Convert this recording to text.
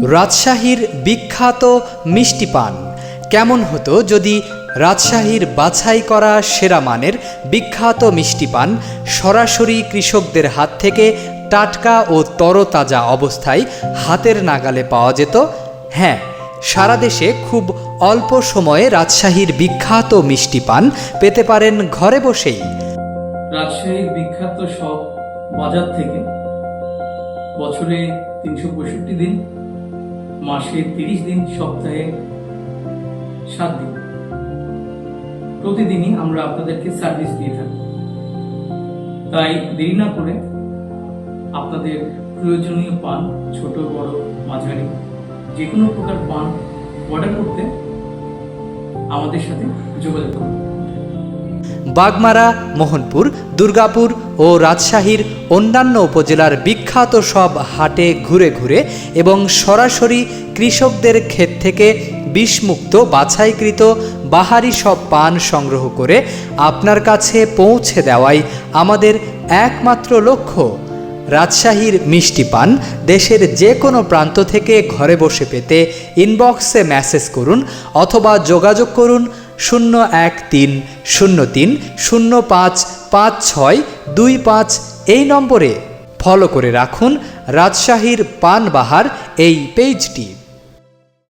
রাজশাহীর বিখ্যাত মিষ্টি পান কেমন হতো যদি রাজশাহীর বাছাই করা সেরা মানের বিখ্যাত মিষ্টি পান সরাসরি কৃষকদের হাত থেকে টাটকা ও তরতাজা অবস্থায় হাতের নাগালে পাওয়া যেত। হ্যাঁ, সারা দেশে খুব অল্প সময়ে রাজশাহীর বিখ্যাত মিষ্টি পান পেতে পারেন ঘরে বসেই। রাজশাহীর বিখ্যাত সব বাজার থেকে বছরে 365 দিন, মাসে 30 দিন, সপ্তাহে 7 দিন প্রতিদিনই আমরা আপনাদেরকে সার্ভিস দিয়ে থাকি। তাই দেরি না করে আপনাদের প্রয়োজনীয় পান, ছোট বড় মাঝারি যে কোনো প্রকার পান অর্ডার করতে আমাদের সাথে যোগাযোগ করুন। বাগমারা, মোহনপুর, দুর্গাপুর ও রাজশাহীর অন্যান্য উপজেলার বিখ্যাত সব হাটে ঘুরে ঘুরে এবং সরাসরি কৃষকদের ক্ষেত থেকে বিষমুক্ত বাছাইকৃত বাহারি সব পান সংগ্রহ করে আপনার কাছে পৌঁছে দেওয়াই আমাদের একমাত্র লক্ষ্য। রাজশাহীর মিষ্টি পান দেশের যে কোনো প্রান্ত থেকে ঘরে বসে পেতে ইনবক্সে মেসেজ করুন অথবা যোগাযোগ করুন 01303055625 এই নম্বরে। ফলো করে রাখুন রাজশাহীর পান বাহার এই পেজটি।